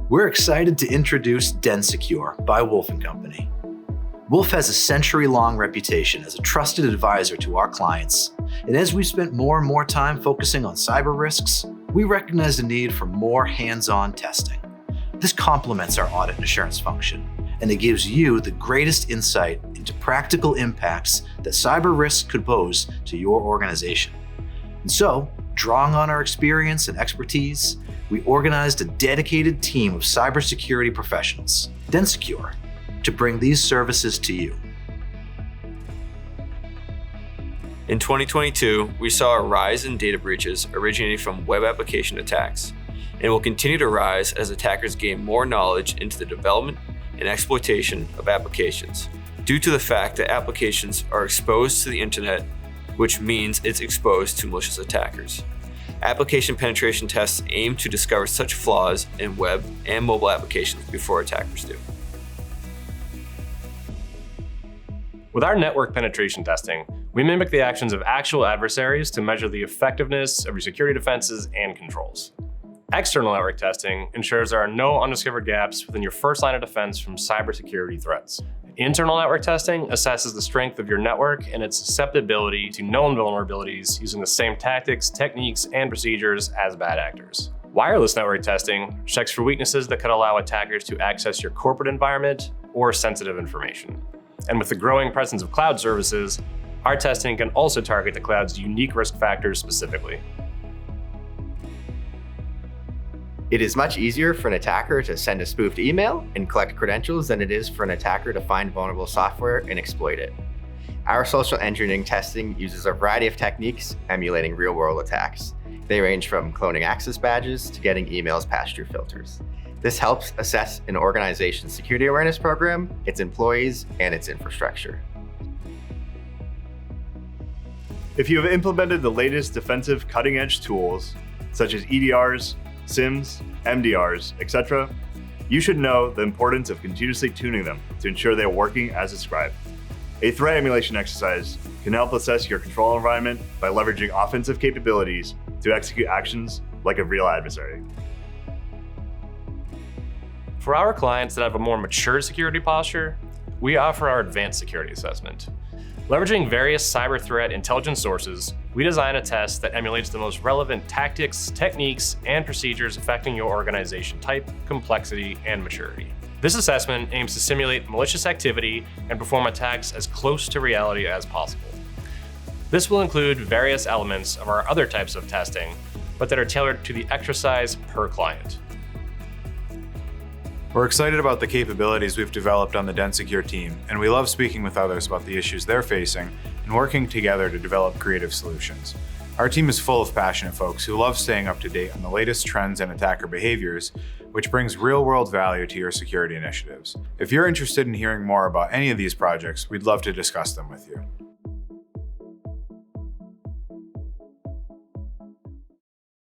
We're excited to introduce DenSecure by Wolf & Company. Wolf has a century-long reputation as a trusted advisor to our clients, and as we've spent more and more time focusing on cyber risks, we recognize the need for more hands-on testing. This complements our audit and assurance function, and it gives you the greatest insight into practical impacts that cyber risks could pose to your organization. And so, drawing on our experience and expertise, we organized a dedicated team of cybersecurity professionals, DenSecure, to bring these services to you. In 2022, we saw a rise in data breaches originating from web application attacks, and will continue to rise as attackers gain more knowledge into the development and exploitation of applications, due to the fact that applications are exposed to the internet, which means it's exposed to malicious attackers. Application penetration tests aim to discover such flaws in web and mobile applications before attackers do. With our network penetration testing, we mimic the actions of actual adversaries to measure the effectiveness of your security defenses and controls. External network testing ensures there are no undiscovered gaps within your first line of defense from cybersecurity threats. Internal network testing assesses the strength of your network and its susceptibility to known vulnerabilities using the same tactics, techniques, and procedures as bad actors. Wireless network testing checks for weaknesses that could allow attackers to access your corporate environment or sensitive information. And with the growing presence of cloud services, our testing can also target the cloud's unique risk factors specifically. It is much easier for an attacker to send a spoofed email and collect credentials than it is for an attacker to find vulnerable software and exploit it. Our social engineering testing uses a variety of techniques emulating real-world attacks. They range from cloning access badges to getting emails past your filters. This helps assess an organization's security awareness program, its employees, and its infrastructure. If you have implemented the latest defensive cutting-edge tools, such as EDRs, SIMs, MDRs, etc., you should know the importance of continuously tuning them to ensure they are working as described. A threat emulation exercise can help assess your control environment by leveraging offensive capabilities to execute actions like a real adversary. For our clients that have a more mature security posture, we offer our advanced security assessment. Leveraging various cyber threat intelligence sources, we design a test that emulates the most relevant tactics, techniques, and procedures affecting your organization type, complexity, and maturity. This assessment aims to simulate malicious activity and perform attacks as close to reality as possible. This will include various elements of our other types of testing, but that are tailored to the exercise per client. We're excited about the capabilities we've developed on the DenSecure team, and we love speaking with others about the issues they're facing and working together to develop creative solutions. Our team is full of passionate folks who love staying up to date on the latest trends and attacker behaviors, which brings real-world value to your security initiatives. If you're interested in hearing more about any of these projects, we'd love to discuss them with you.